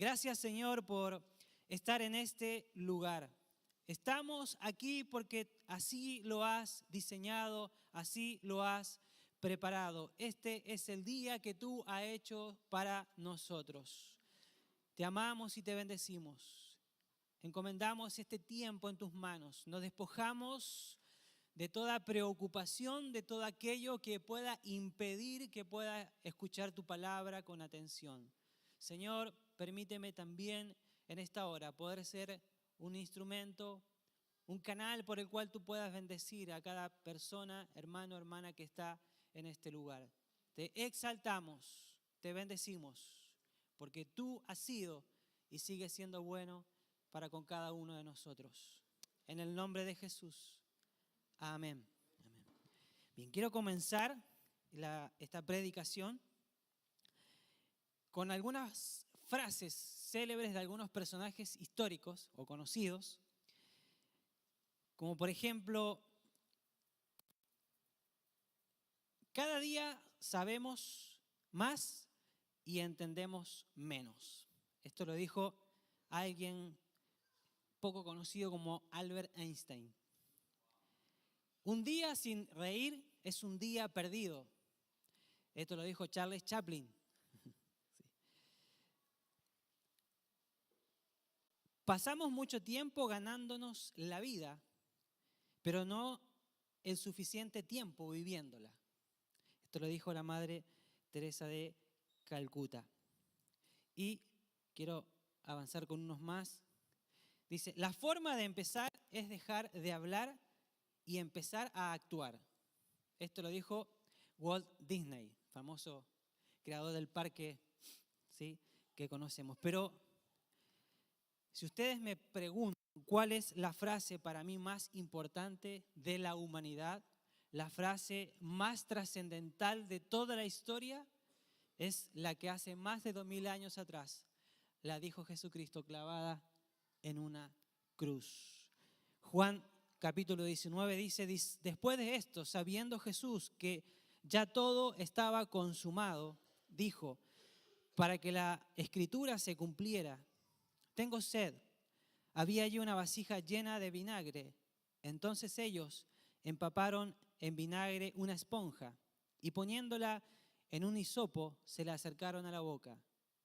Gracias, Señor, por estar en este lugar. Estamos aquí porque así lo has diseñado, así lo has preparado. Este es el día que tú has hecho para nosotros. Te amamos y te bendecimos. Encomendamos este tiempo en tus manos. Nos despojamos de toda preocupación, de todo aquello que pueda impedir que pueda escuchar tu palabra con atención. Señor, permíteme también en esta hora poder ser un instrumento, un canal por el cual tú puedas bendecir a cada persona, hermano, hermana que está en este lugar. Te exaltamos, te bendecimos, porque tú has sido y sigues siendo bueno para con cada uno de nosotros. En el nombre de Jesús. Amén. Amén. Bien, quiero comenzar esta predicación con algunas frases célebres de algunos personajes históricos o conocidos, como por ejemplo, cada día sabemos más y entendemos menos. Esto lo dijo alguien poco conocido como Albert Einstein. Un día sin reír es un día perdido. Esto lo dijo Charles Chaplin. Sí. Pasamos mucho tiempo ganándonos la vida, pero no el suficiente tiempo viviéndola. Esto lo dijo la Madre Teresa de Calcuta. Y quiero avanzar con unos más. Dice, la forma de empezar es dejar de hablar y empezar a actuar. Esto lo dijo Walt Disney, famoso creador del parque, ¿sí?, que conocemos. Pero si ustedes me preguntan cuál es la frase para mí más importante de la humanidad, la frase más trascendental de toda la historia, es la que hace más de 2000 años atrás la dijo Jesucristo clavada en una cruz. Juan capítulo 19 dice, después de esto, sabiendo Jesús que ya todo estaba consumado, dijo, para que la escritura se cumpliera, tengo sed. Había allí una vasija llena de vinagre. Entonces ellos empaparon en vinagre una esponja y poniéndola en un hisopo se la acercaron a la boca.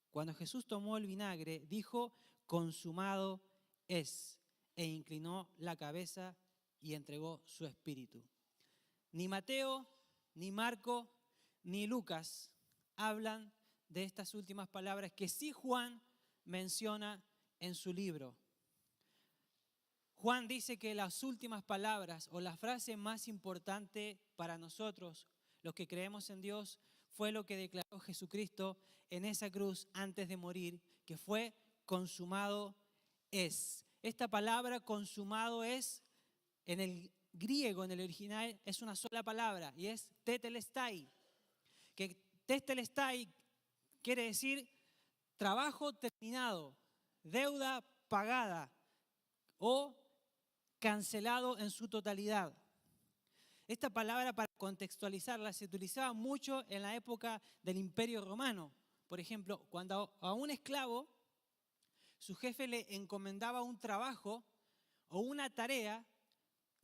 Cuando Jesús tomó el vinagre, dijo, consumado es, e inclinó la cabeza y entregó su espíritu. Ni Mateo, ni Marco, ni Lucas hablan de estas últimas palabras que sí Juan menciona en su libro. Juan dice que las últimas palabras o la frase más importante para nosotros, los que creemos en Dios, fue lo que declaró Jesucristo en esa cruz antes de morir, que fue consumado es. Esta palabra consumado es, en el griego, en el original, es una sola palabra y es tetelestai. Que tetelestai quiere decir trabajo terminado, deuda pagada o cancelado en su totalidad. Esta palabra, para contextualizarla, se utilizaba mucho en la época del Imperio Romano. Por ejemplo, cuando a un esclavo su jefe le encomendaba un trabajo o una tarea,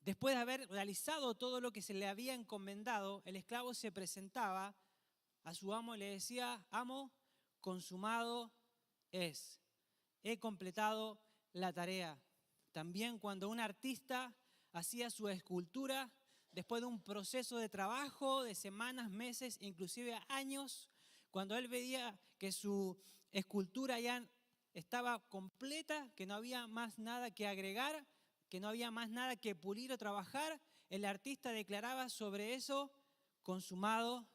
después de haber realizado todo lo que se le había encomendado, el esclavo se presentaba a su amo y le decía, amo, consumado es, he completado la tarea. También cuando un artista hacía su escultura, después de un proceso de trabajo de semanas, meses, inclusive años, cuando él veía que su escultura ya estaba completa, que no había más nada que agregar, que no había más nada que pulir o trabajar, el artista declaraba sobre eso, consumado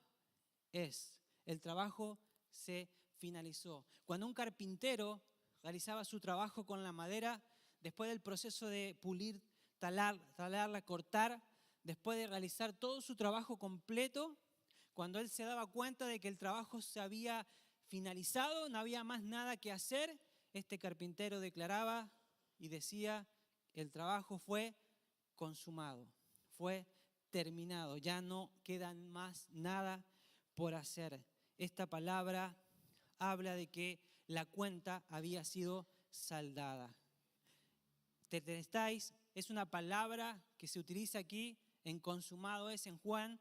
es. El trabajo se finalizó. Cuando un carpintero realizaba su trabajo con la madera, después del proceso de pulir, talarla, cortar, después de realizar todo su trabajo completo, cuando él se daba cuenta de que el trabajo se había finalizado, no había más nada que hacer, este carpintero declaraba y decía, el trabajo fue consumado, fue terminado, ya no queda más nada por hacer. Esta palabra habla de que la cuenta había sido saldada. Tetelestai es una palabra que se utiliza aquí en consumado es en Juan.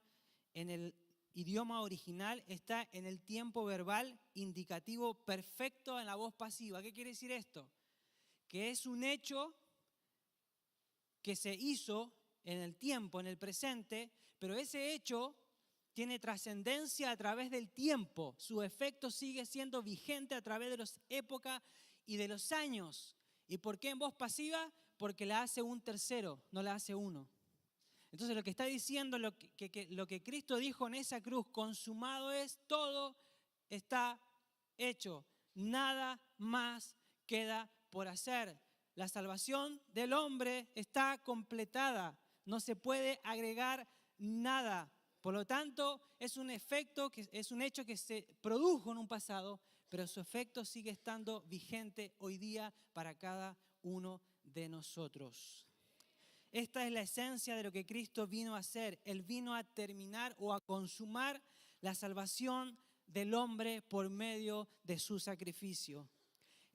En el idioma original está en el tiempo verbal indicativo perfecto en la voz pasiva. ¿Qué quiere decir esto? Que es un hecho que se hizo en el tiempo, en el presente, pero ese hecho tiene trascendencia a través del tiempo. Su efecto sigue siendo vigente a través de las épocas y de los años. ¿Y por qué en voz pasiva? Porque la hace un tercero, no la hace uno. Entonces lo que está diciendo, lo que Cristo dijo en esa cruz, consumado es, todo está hecho. Nada más queda por hacer. La salvación del hombre está completada. No se puede agregar nada. Por lo tanto, es un efecto, es un hecho que se produjo en un pasado, pero su efecto sigue estando vigente hoy día para cada uno de nosotros. Esta es la esencia de lo que Cristo vino a hacer. Él vino a terminar o a consumar la salvación del hombre por medio de su sacrificio.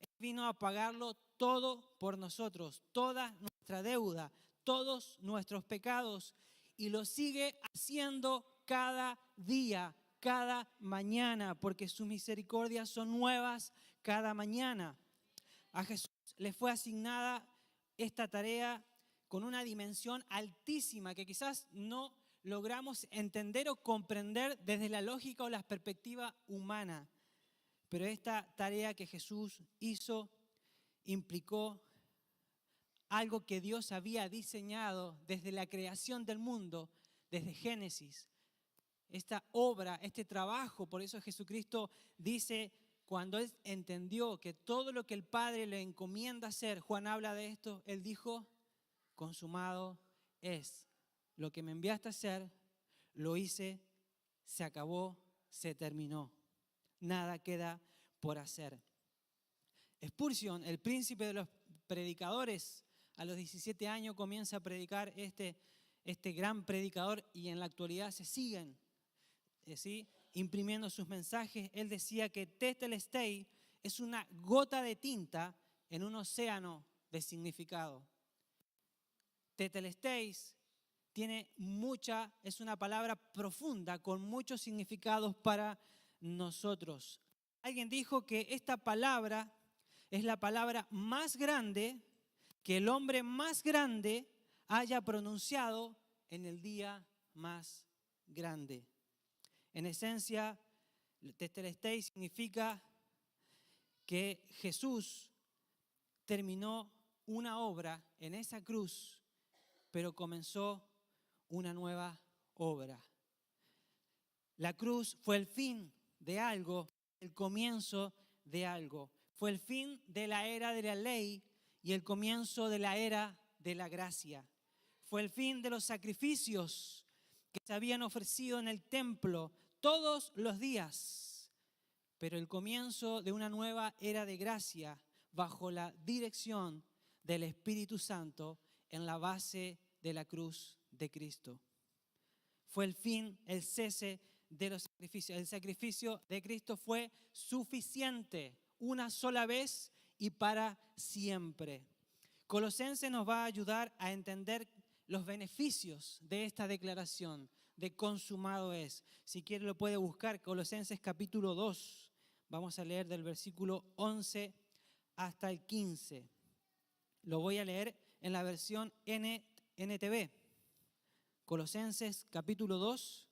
Él vino a pagarlo todo por nosotros, toda nuestra deuda, todos nuestros pecados, y lo sigue haciendo cada día, cada mañana, porque sus misericordias son nuevas cada mañana. A Jesús le fue asignada esta tarea con una dimensión altísima que quizás no logramos entender o comprender desde la lógica o la perspectiva humana. Pero esta tarea que Jesús hizo implicó algo que Dios había diseñado desde la creación del mundo, desde Génesis. Esta obra, este trabajo, por eso Jesucristo dice, cuando Él entendió que todo lo que el Padre le encomienda hacer, Juan habla de esto, Él dijo, consumado es. Lo que me enviaste a hacer, lo hice, se acabó, se terminó. Nada queda por hacer. Spurgeon, el príncipe de los predicadores, a los 17 años comienza a predicar este gran predicador y en la actualidad se siguen ¿sí? imprimiendo sus mensajes. Él decía que Tetelestai es una gota de tinta en un océano de significado. Tetelestai es una palabra profunda con muchos significados para nosotros. Alguien dijo que esta palabra es la palabra más grande que el hombre más grande haya pronunciado en el día más grande. En esencia, Tetelestai significa que Jesús terminó una obra en esa cruz, pero comenzó una nueva obra. La cruz fue el fin de algo, el comienzo de algo. Fue el fin de la era de la ley y el comienzo de la era de la gracia. Fue el fin de los sacrificios que se habían ofrecido en el templo todos los días, pero el comienzo de una nueva era de gracia bajo la dirección del Espíritu Santo en la base de la cruz de Cristo. Fue el fin, el cese de los sacrificios. El sacrificio de Cristo fue suficiente una sola vez y para siempre. Colosenses nos va a ayudar a entender los beneficios de esta declaración de consumado es. Si quiere lo puede buscar, Colosenses capítulo 2. Vamos a leer del versículo 11 hasta el 15. Lo voy a leer en la versión NTV. Colosenses capítulo 2,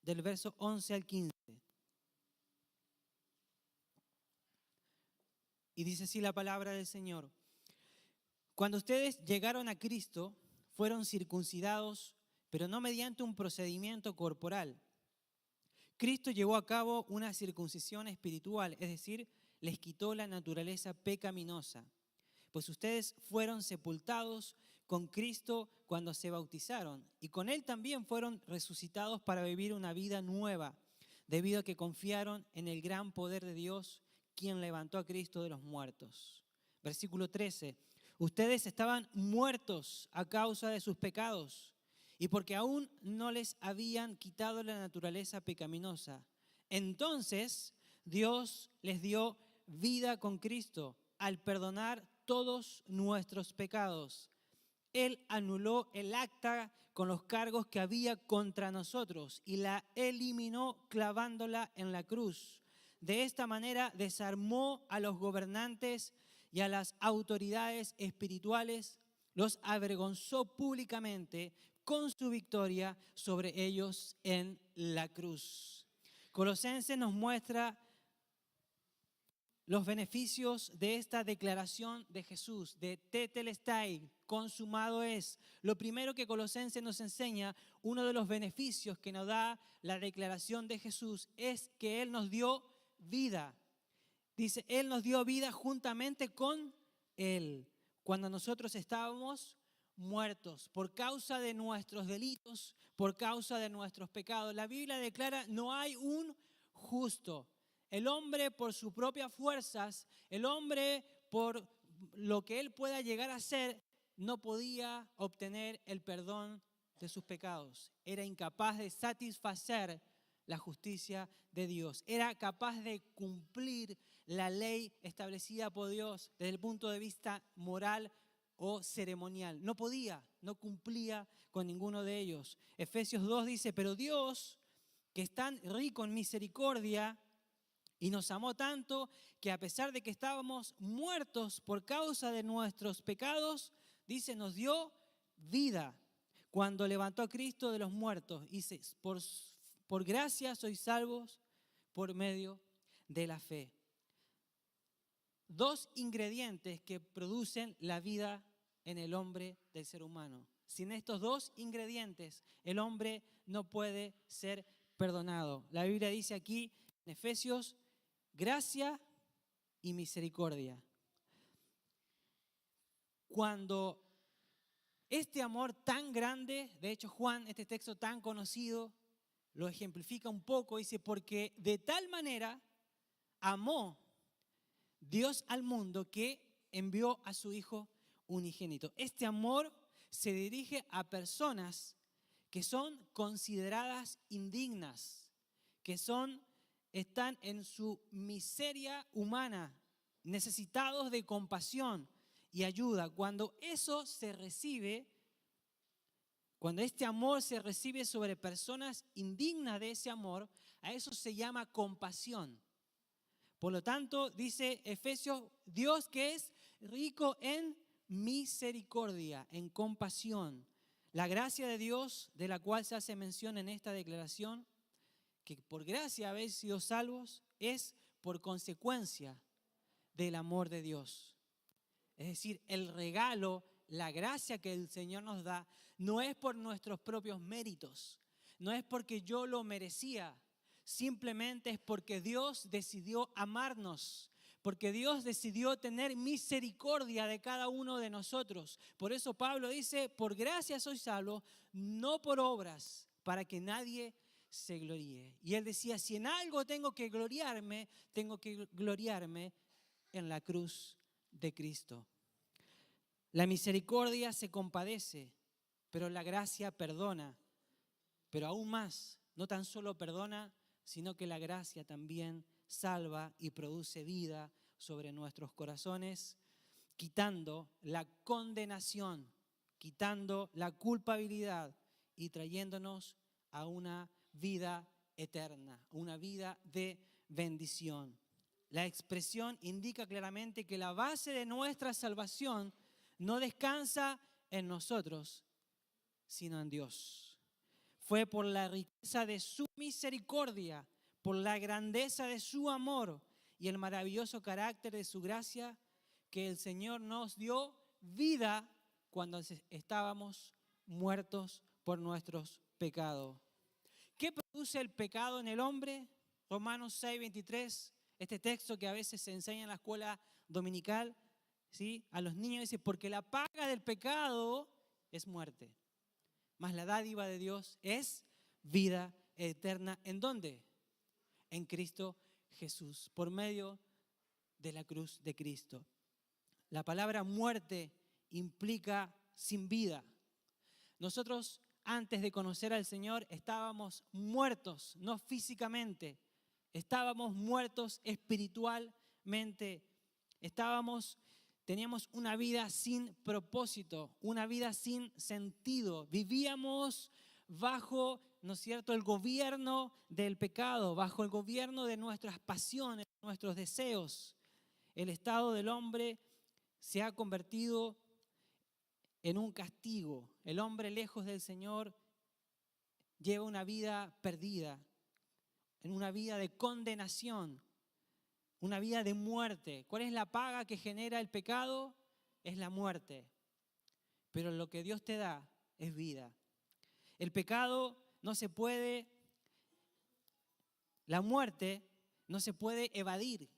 del verso 11 al 15. Y dice así la palabra del Señor. Cuando ustedes llegaron a Cristo, fueron circuncidados, pero no mediante un procedimiento corporal. Cristo llevó a cabo una circuncisión espiritual, es decir, les quitó la naturaleza pecaminosa. Pues ustedes fueron sepultados con Cristo cuando se bautizaron, y con Él también fueron resucitados para vivir una vida nueva, debido a que confiaron en el gran poder de Dios, quien levantó a Cristo de los muertos. Versículo 13. Ustedes estaban muertos a causa de sus pecados y porque aún no les habían quitado la naturaleza pecaminosa. Entonces, Dios les dio vida con Cristo al perdonar todos nuestros pecados. Él anuló el acta con los cargos que había contra nosotros y la eliminó clavándola en la cruz. De esta manera desarmó a los gobernantes y a las autoridades espirituales, los avergonzó públicamente con su victoria sobre ellos en la cruz. Colosenses nos muestra los beneficios de esta declaración de Jesús, de tetelestai, consumado es. Lo primero que Colosenses nos enseña, uno de los beneficios que nos da la declaración de Jesús es que Él nos dio vida. Dice, Él nos dio vida juntamente con Él, cuando nosotros estábamos muertos por causa de nuestros delitos, por causa de nuestros pecados. La Biblia declara, no hay un justo. El hombre por sus propias fuerzas, el hombre por lo que él pueda llegar a ser, no podía obtener el perdón de sus pecados. Era incapaz de satisfacer la justicia de Dios. Era capaz de cumplir la ley establecida por Dios desde el punto de vista moral o ceremonial. No podía, no cumplía con ninguno de ellos. Efesios 2 dice, pero Dios, que es tan rico en misericordia, y nos amó tanto que a pesar de que estábamos muertos por causa de nuestros pecados, dice, nos dio vida cuando levantó a Cristo de los muertos. Dice, por gracia sois salvos por medio de la fe. Dos ingredientes que producen la vida en el hombre del ser humano. Sin estos dos ingredientes, el hombre no puede ser perdonado. La Biblia dice aquí en Efesios, gracia y misericordia. Cuando este amor tan grande, de hecho Juan, este texto tan conocido, lo ejemplifica un poco, dice, porque de tal manera amó Dios al mundo que envió a su Hijo unigénito. Este amor se dirige a personas que son consideradas indignas, que están en su miseria humana, necesitados de compasión y ayuda. Cuando eso se recibe, cuando este amor se recibe sobre personas indignas de ese amor, a eso se llama compasión. Por lo tanto, dice Efesios, Dios que es rico en misericordia, en compasión. La gracia de Dios, de la cual se hace mención en esta declaración, que por gracia habéis sido salvos, es por consecuencia del amor de Dios. Es decir, el regalo, la gracia que el Señor nos da, no es por nuestros propios méritos, no es porque yo lo merecía, simplemente es porque Dios decidió amarnos, porque Dios decidió tener misericordia de cada uno de nosotros. Por eso Pablo dice, por gracia soy salvo, no por obras, para que nadie se gloríe. Y él decía, si en algo tengo que gloriarme en la cruz de Cristo. La misericordia se compadece, pero la gracia perdona. Pero aún más, no tan solo perdona, sino que la gracia también salva y produce vida sobre nuestros corazones, quitando la condenación, quitando la culpabilidad y trayéndonos a una vida eterna, una vida de bendición. La expresión indica claramente que la base de nuestra salvación no descansa en nosotros, sino en Dios. Fue por la riqueza de su misericordia, por la grandeza de su amor y el maravilloso carácter de su gracia que el Señor nos dio vida cuando estábamos muertos por nuestros pecados. ¿Qué produce el pecado en el hombre? Romanos 6:23, este texto que a veces se enseña en la escuela dominical, ¿sí? A los niños dice, porque la paga del pecado es muerte, mas la dádiva de Dios es vida eterna. ¿En dónde? En Cristo Jesús, por medio de la cruz de Cristo. La palabra muerte implica sin vida. Nosotros, antes de conocer al Señor, estábamos muertos, no físicamente, Estábamos muertos espiritualmente. Teníamos una vida sin propósito, una vida sin sentido. Vivíamos bajo, ¿no es cierto?, el gobierno del pecado, bajo el gobierno de nuestras pasiones, nuestros deseos. El estado del hombre se ha convertido en un castigo. El hombre lejos del Señor lleva una vida perdida, en una vida de condenación, una vida de muerte. ¿Cuál es la paga que genera el pecado? Es la muerte. Pero lo que Dios te da es vida. El pecado no se puede, la muerte no se puede evadir.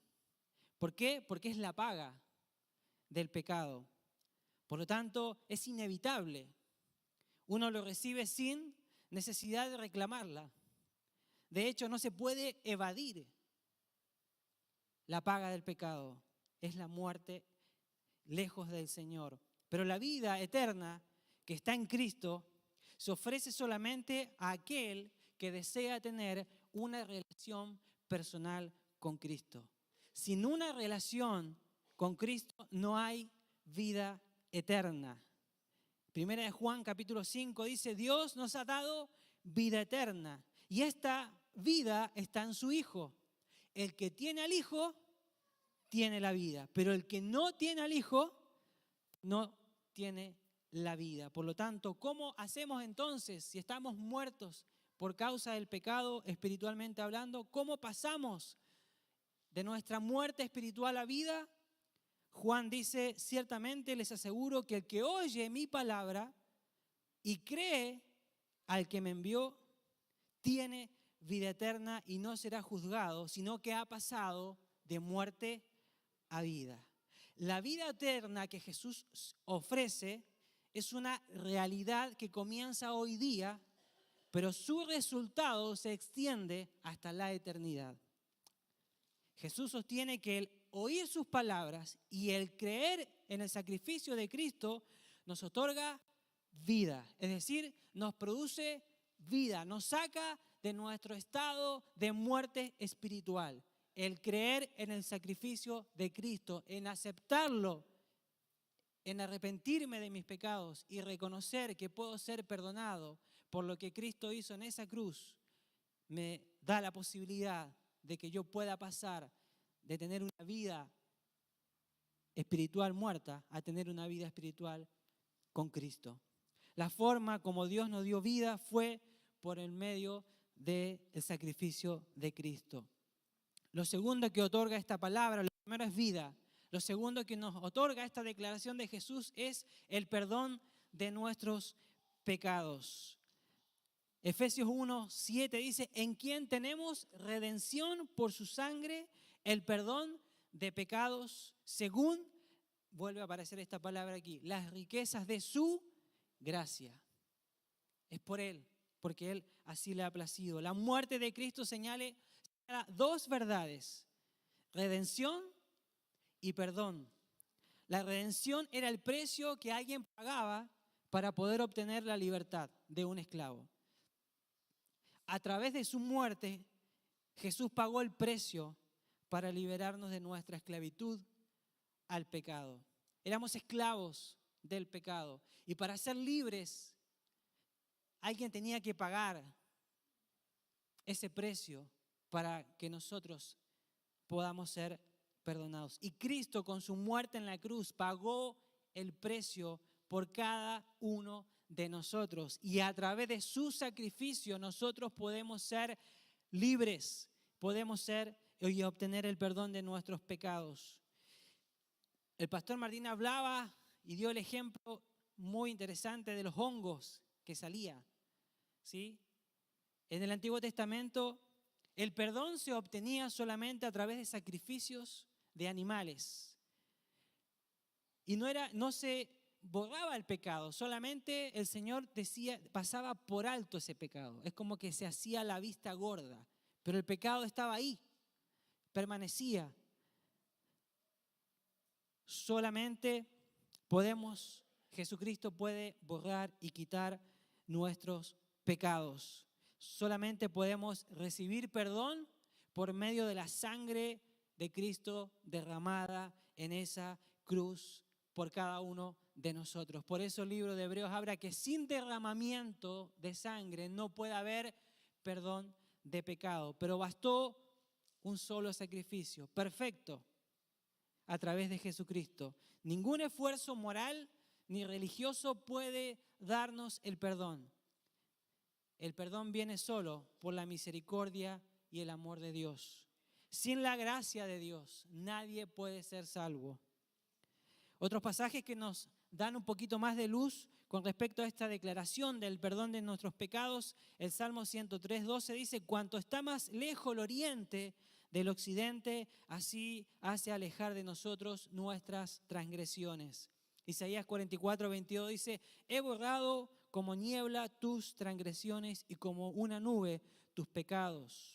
¿Por qué? Porque es la paga del pecado. Por lo tanto, es inevitable. Uno lo recibe sin necesidad de reclamarla. De hecho, no se puede evadir la paga del pecado. Es la muerte lejos del Señor. Pero la vida eterna que está en Cristo se ofrece solamente a aquel que desea tener una relación personal con Cristo. Sin una relación con Cristo no hay vida eterna. Primera de Juan capítulo 5 dice, Dios nos ha dado vida eterna y esta vida está en su Hijo. El que tiene al Hijo tiene la vida, pero el que no tiene al Hijo no tiene la vida. Por lo tanto, ¿cómo hacemos entonces si estamos muertos por causa del pecado espiritualmente hablando? ¿Cómo pasamos de nuestra muerte espiritual a vida? Juan dice, ciertamente les aseguro que el que oye mi palabra y cree al que me envió, tiene vida eterna y no será juzgado, sino que ha pasado de muerte a vida. La vida eterna que Jesús ofrece es una realidad que comienza hoy día, pero su resultado se extiende hasta la eternidad. Jesús sostiene que el oír sus palabras y el creer en el sacrificio de Cristo nos otorga vida, es decir, nos produce vida, nos saca de nuestro estado de muerte espiritual. El creer en el sacrificio de Cristo, en aceptarlo, en arrepentirme de mis pecados y reconocer que puedo ser perdonado por lo que Cristo hizo en esa cruz, me da la posibilidad de que yo pueda pasar de tener una vida espiritual muerta a tener una vida espiritual con Cristo. La forma como Dios nos dio vida fue por el medio del sacrificio de Cristo. Lo segundo que otorga esta palabra, lo primero es vida. Lo segundo que nos otorga esta declaración de Jesús es el perdón de nuestros pecados. Efesios 1:7 dice, en quien tenemos redención por su sangre, el perdón de pecados, según, vuelve a aparecer esta palabra aquí, las riquezas de su gracia. Es por Él, porque Él así le ha placido. La muerte de Cristo señala dos verdades, redención y perdón. La redención era el precio que alguien pagaba para poder obtener la libertad de un esclavo. A través de su muerte, Jesús pagó el precio para liberarnos de nuestra esclavitud al pecado. Éramos esclavos del pecado y para ser libres, alguien tenía que pagar ese precio para que nosotros podamos ser perdonados. Y Cristo con su muerte en la cruz pagó el precio por cada uno de nosotros. Y a través de su sacrificio nosotros podemos ser libres, podemos ser y obtener el perdón de nuestros pecados. El pastor Martín hablaba y dio el ejemplo muy interesante de los hongos que salía, ¿sí? En el Antiguo Testamento el perdón se obtenía solamente a través de sacrificios de animales. Y no se borraba el pecado, solamente el Señor pasaba por alto ese pecado. Es como que se hacía la vista gorda, pero el pecado estaba ahí, permanecía. Solamente Jesucristo puede borrar y quitar nuestros pecados. Solamente podemos recibir perdón por medio de la sangre de Cristo derramada en esa cruz por cada uno de nosotros. Por eso el libro de Hebreos habla que sin derramamiento de sangre no puede haber perdón de pecado. Pero bastó un solo sacrificio, perfecto, a través de Jesucristo. Ningún esfuerzo moral ni religioso puede darnos el perdón. El perdón viene solo por la misericordia y el amor de Dios. Sin la gracia de Dios, nadie puede ser salvo. Otros pasajes que nos dan un poquito más de luz con respecto a esta declaración del perdón de nuestros pecados. El Salmo 103:12 dice: cuanto está más lejos el oriente del occidente, así hace alejar de nosotros nuestras transgresiones. Isaías 44:22 dice: he borrado como niebla tus transgresiones y como una nube tus pecados.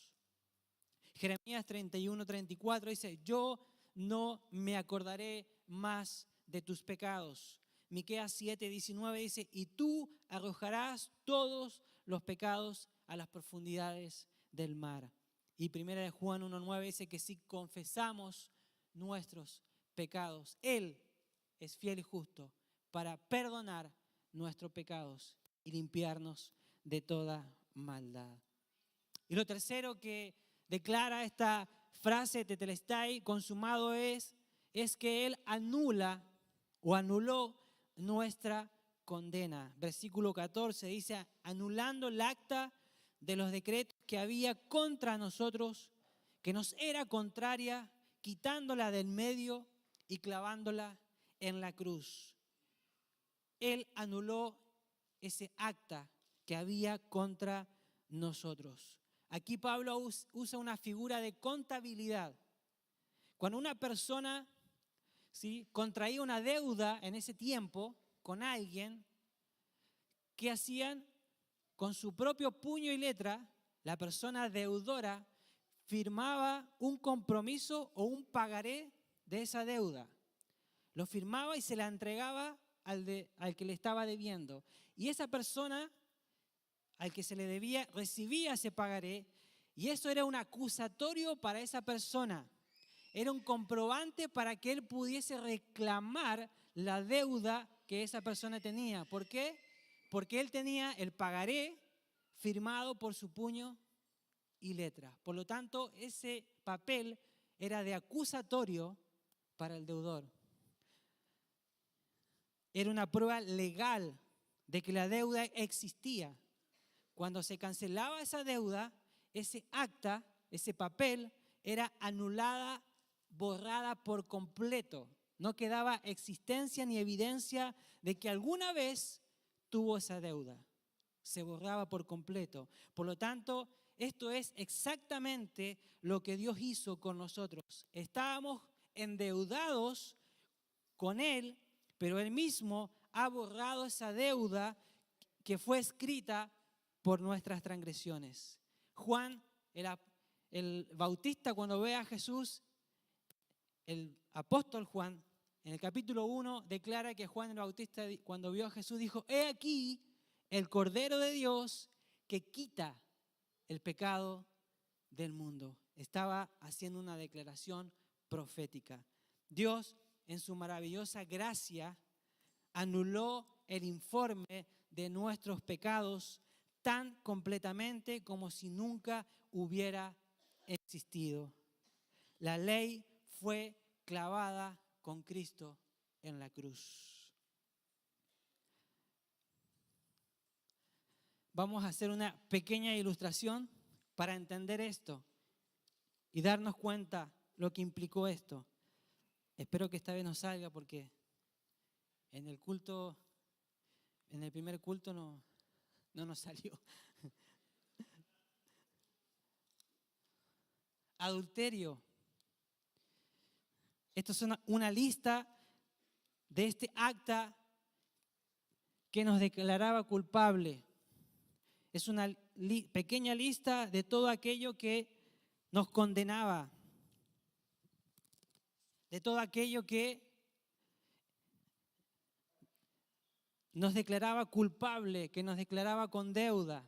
Jeremías 31:34 dice: yo no me acordaré más de tus pecados. Miqueas 7:19 dice: y tú arrojarás todos los pecados a las profundidades del mar. Y primera de Juan 1:9 dice que si confesamos nuestros pecados, Él es fiel y justo para perdonar nuestros pecados y limpiarnos de toda maldad. Y lo tercero que declara esta frase tetelestai, consumado es que Él anula o anuló nuestra condena. Versículo 14 dice: anulando el acta de los decretos que había contra nosotros, que nos era contraria, quitándola del medio y clavándola en la cruz. Él anuló ese acta que había contra nosotros. Aquí Pablo usa una figura de contabilidad. Cuando una persona, ¿sí?, contraía una deuda en ese tiempo con alguien, ¿qué hacían? Con su propio puño y letra, la persona deudora firmaba un compromiso o un pagaré de esa deuda. Lo firmaba y se la entregaba al que le estaba debiendo. Y esa persona al que se le debía recibía ese pagaré, y eso era un acusatorio para esa persona. Era un comprobante para que él pudiese reclamar la deuda que esa persona tenía. ¿Por qué? Porque él tenía el pagaré firmado por su puño y letra. Por lo tanto, ese papel era de acusatorio para el deudor. Era una prueba legal de que la deuda existía. Cuando se cancelaba esa deuda, ese acta, ese papel, era anulada, borrada por completo. No quedaba existencia ni evidencia de que alguna vez tuvo esa deuda. Se borraba por completo. Por lo tanto, esto es exactamente lo que Dios hizo con nosotros. Estábamos endeudados con Él, pero Él mismo ha borrado esa deuda que fue escrita por nuestras transgresiones. Juan, el Bautista, cuando ve a Jesús, el apóstol Juan, en el capítulo 1, declara que Juan el Bautista, cuando vio a Jesús, dijo: he aquí el Cordero de Dios que quita el pecado del mundo. Estaba haciendo una declaración profética. Dios, en su maravillosa gracia, anuló el informe de nuestros pecados tan completamente como si nunca hubiera existido. La ley fue clavada con Cristo en la cruz. Vamos a hacer una pequeña ilustración para entender esto y darnos cuenta lo que implicó esto. Espero que esta vez no salga, porque en el primer culto no nos salió. Adulterio. Esto es una lista de este acta que nos declaraba culpable. Es una pequeña lista de todo aquello que nos condenaba, de todo aquello que nos declaraba culpable, que nos declaraba con deuda,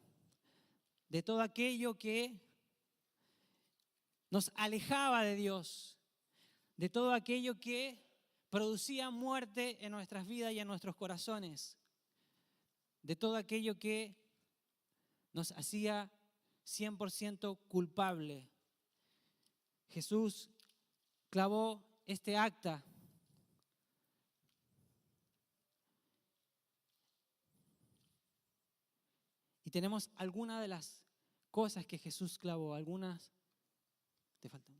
de todo aquello que nos alejaba de Dios, de todo aquello que producía muerte en nuestras vidas y en nuestros corazones, de todo aquello que nos hacía 100% culpable. Jesús clavó este acta y tenemos algunas de las cosas que Jesús clavó, algunas. ¿Te faltan?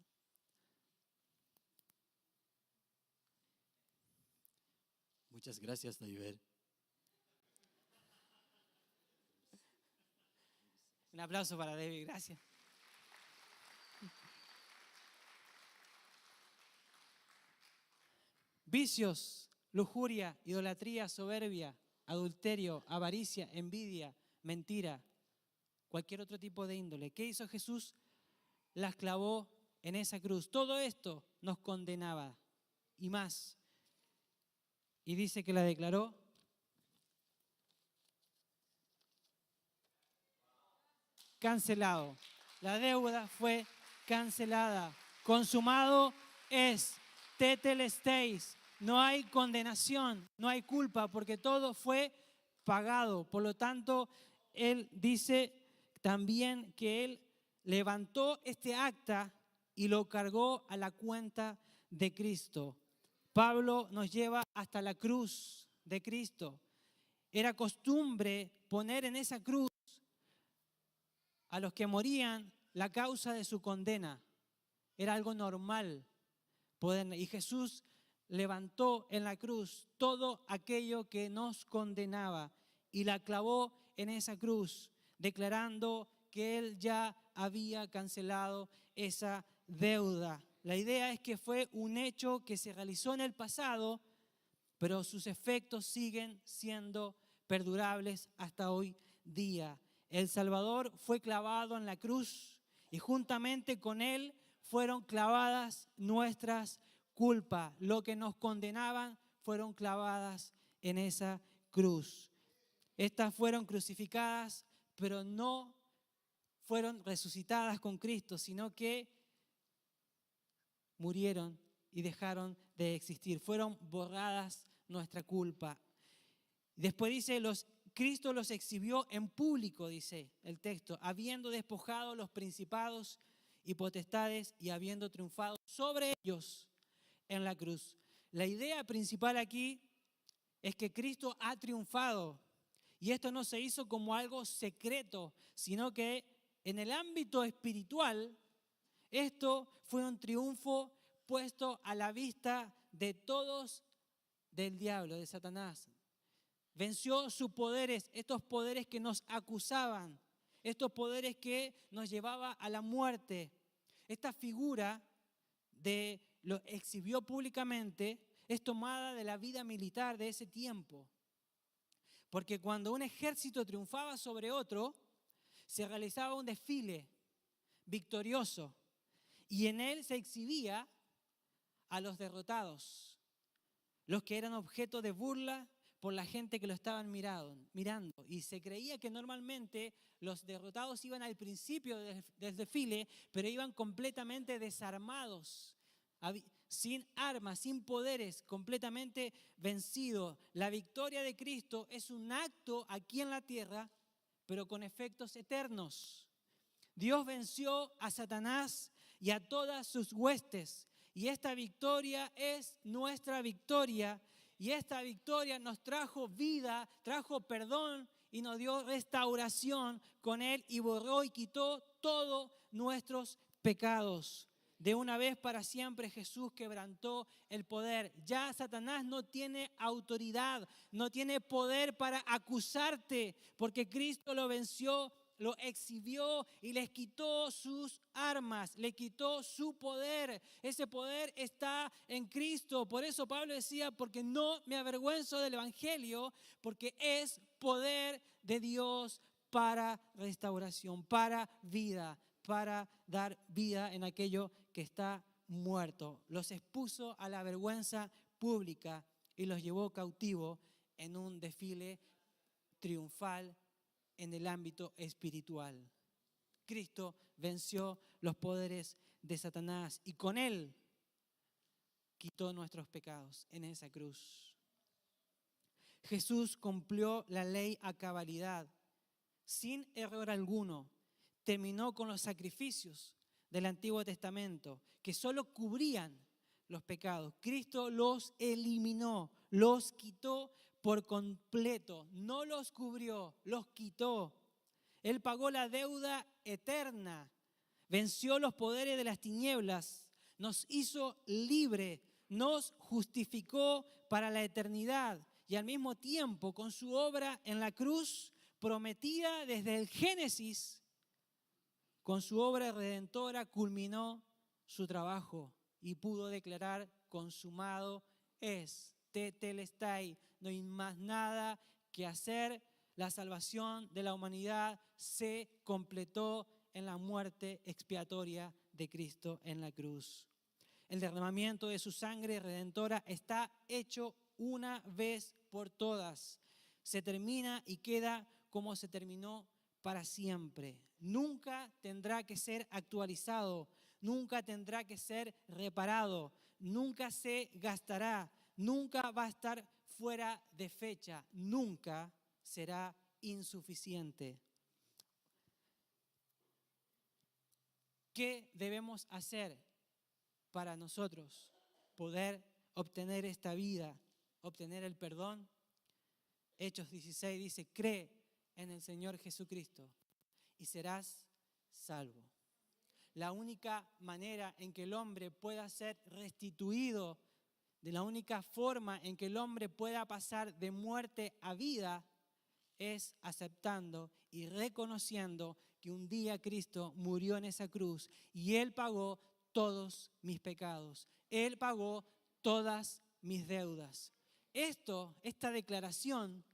Muchas gracias, David. Un aplauso para David, gracias. Vicios, lujuria, idolatría, soberbia, adulterio, avaricia, envidia, mentira, cualquier otro tipo de índole. ¿Qué hizo Jesús? Las clavó en esa cruz. Todo esto nos condenaba y más. Y dice que la declaró cancelado. La deuda fue cancelada. Consumado es. Tetelestéis. No hay condenación, no hay culpa, porque todo fue pagado. Por lo tanto, él dice también que él levantó este acta y lo cargó a la cuenta de Cristo. Pablo nos lleva hasta la cruz de Cristo. Era costumbre poner en esa cruz a los que morían la causa de su condena. Era algo normal. Y Jesús levantó en la cruz todo aquello que nos condenaba y la clavó en esa cruz, declarando que Él ya había cancelado esa deuda. La idea es que fue un hecho que se realizó en el pasado, pero sus efectos siguen siendo perdurables hasta hoy día. El Salvador fue clavado en la cruz y juntamente con Él fueron clavadas nuestras culpas. Lo que nos condenaban fueron clavadas en esa cruz. Estas fueron crucificadas, pero no fueron resucitadas con Cristo, sino que murieron y dejaron de existir. Fueron borradas nuestra culpa. Después dice, Cristo los exhibió en público, dice el texto, habiendo despojado los principados y potestades y habiendo triunfado sobre ellos en la cruz. La idea principal aquí es que Cristo ha triunfado y esto no se hizo como algo secreto, sino que en el ámbito espiritual esto fue un triunfo puesto a la vista de todos del diablo, de Satanás. Venció sus poderes, estos poderes que nos acusaban, estos poderes que nos llevaban a la muerte. Esta figura lo exhibió públicamente es tomada de la vida militar de ese tiempo. Porque cuando un ejército triunfaba sobre otro, se realizaba un desfile victorioso y en él se exhibía a los derrotados, los que eran objeto de burla por la gente que lo estaban mirando. Y se creía que normalmente los derrotados iban al principio del desfile, pero iban completamente desarmados, sin armas, sin poderes, completamente vencidos. La victoria de Cristo es un acto aquí en la tierra, pero con efectos eternos. Dios venció a Satanás y a todas sus huestes. Y esta victoria es nuestra victoria. Y esta victoria nos trajo vida, trajo perdón y nos dio restauración con Él y borró y quitó todos nuestros pecados. De una vez para siempre Jesús quebrantó el poder. Ya Satanás no tiene autoridad, no tiene poder para acusarte, porque Cristo lo venció, lo exhibió y les quitó sus armas, le quitó su poder. Ese poder está en Cristo. Por eso Pablo decía, porque no me avergüenzo del Evangelio, porque es poder de Dios para restauración, para vida, para dar vida en aquello que está muerto. Los expuso a la vergüenza pública y los llevó cautivo en un desfile triunfal en el ámbito espiritual. Cristo venció los poderes de Satanás y con él quitó nuestros pecados en esa cruz. Jesús cumplió la ley a cabalidad, sin error alguno. Terminó con los sacrificios del Antiguo Testamento, que solo cubrían los pecados. Cristo los eliminó, los quitó por completo. No los cubrió, los quitó. Él pagó la deuda eterna, venció los poderes de las tinieblas, nos hizo libre, nos justificó para la eternidad y al mismo tiempo con su obra en la cruz prometida desde el Génesis, con su obra redentora culminó su trabajo y pudo declarar: consumado es, tetelestai, no hay más nada que hacer. La salvación de la humanidad se completó en la muerte expiatoria de Cristo en la cruz. El derramamiento de su sangre redentora está hecho una vez por todas. Se termina y queda como se terminó para siempre. Nunca tendrá que ser actualizado, nunca tendrá que ser reparado, nunca se gastará, nunca va a estar fuera de fecha, nunca será insuficiente. ¿Qué debemos hacer para nosotros poder obtener esta vida, obtener el perdón? Hechos 16 dice: cree en el Señor Jesucristo y serás salvo. La única manera en que el hombre pueda ser restituido, de la única forma en que el hombre pueda pasar de muerte a vida, es aceptando y reconociendo que un día Cristo murió en esa cruz y Él pagó todos mis pecados. Él pagó todas mis deudas. Esta declaración,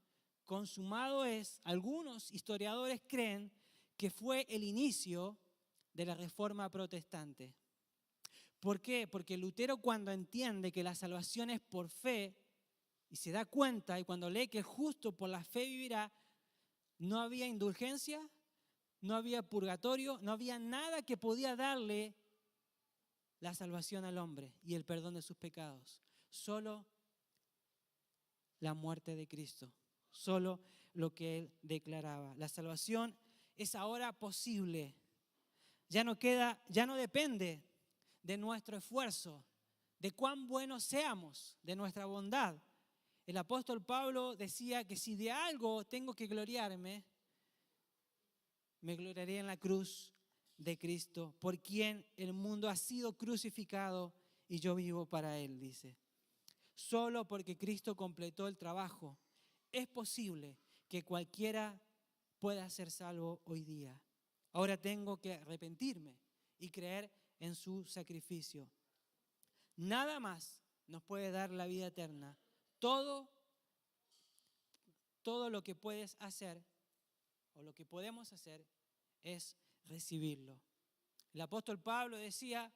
consumado es, algunos historiadores creen que fue el inicio de la Reforma Protestante. ¿Por qué? Porque Lutero, cuando entiende que la salvación es por fe y se da cuenta, y cuando lee que el justo por la fe vivirá, no había indulgencia, no había purgatorio, no había nada que podía darle la salvación al hombre y el perdón de sus pecados. Solo la muerte de Cristo, solo lo que Él declaraba. La salvación es ahora posible. Ya no depende de nuestro esfuerzo, de cuán buenos seamos, de nuestra bondad. El apóstol Pablo decía que si de algo tengo que gloriarme, me gloriaré en la cruz de Cristo, por quien el mundo ha sido crucificado y yo vivo para Él, dice. Solo porque Cristo completó el trabajo, es posible que cualquiera pueda ser salvo hoy día. Ahora tengo que arrepentirme y creer en su sacrificio. Nada más nos puede dar la vida eterna. Todo lo que puedes hacer o lo que podemos hacer es recibirlo. El apóstol Pablo decía: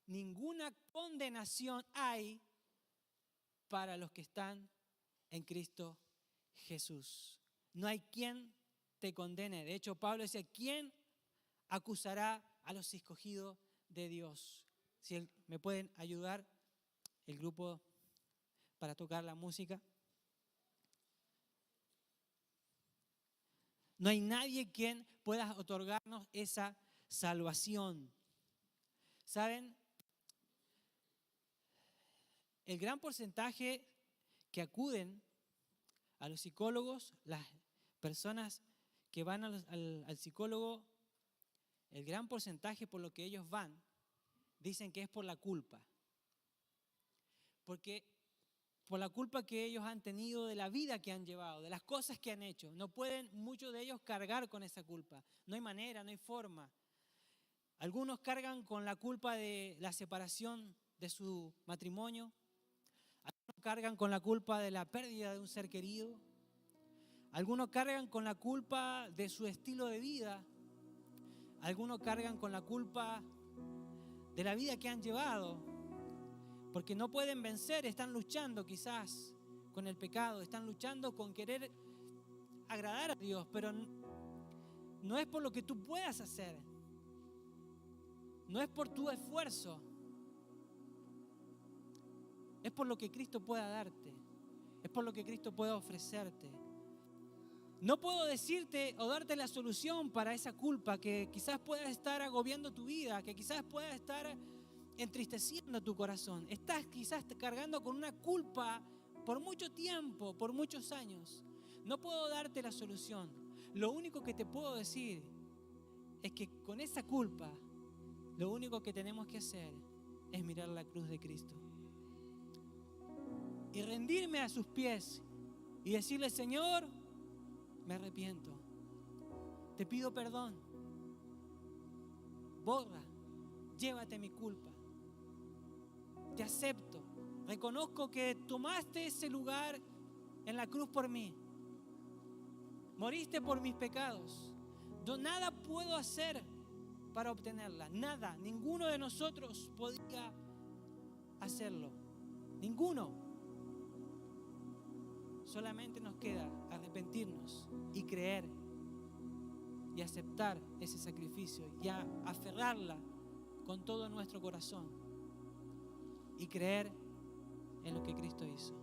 ninguna condenación hay para los que están en Cristo Jesús. No hay quien te condene. De hecho, Pablo decía: ¿quién acusará a los escogidos de Dios? Si me pueden ayudar el grupo para tocar la música. No hay nadie quien pueda otorgarnos esa salvación. ¿Saben? El gran porcentaje que acuden a los psicólogos, las personas que van al psicólogo, el gran porcentaje por lo que ellos van, dicen que es por la culpa. Porque por la culpa que ellos han tenido de la vida que han llevado, de las cosas que han hecho. No pueden muchos de ellos cargar con esa culpa. No hay manera, no hay forma. Algunos cargan con la culpa de la separación de su matrimonio. Algunos cargan con la culpa de la pérdida de un ser querido. Algunos cargan con la culpa de su estilo de vida. Algunos cargan con la culpa de la vida que han llevado. Porque no pueden vencer, están luchando quizás con el pecado, están luchando con querer agradar a Dios, pero no es por lo que tú puedas hacer. No es por tu esfuerzo, es por lo que Cristo pueda darte, es por lo que Cristo pueda ofrecerte. No puedo decirte o darte la solución para esa culpa que quizás pueda estar agobiando tu vida, que quizás pueda estar entristeciendo tu corazón. Estás quizás cargando con una culpa por mucho tiempo, por muchos años. No puedo darte la solución. Lo único que te puedo decir es que con esa culpa, lo único que tenemos que hacer es mirar la cruz de Cristo y rendirme a sus pies y decirle: Señor, me arrepiento, te pido perdón, borra, llévate mi culpa, te acepto, reconozco que tomaste ese lugar en la cruz por mí, moriste por mis pecados, yo nada puedo hacer para obtenerla, nada, ninguno de nosotros podía hacerlo, ninguno. Solamente nos queda arrepentirnos y creer y aceptar ese sacrificio y aferrarla con todo nuestro corazón y creer en lo que Cristo hizo.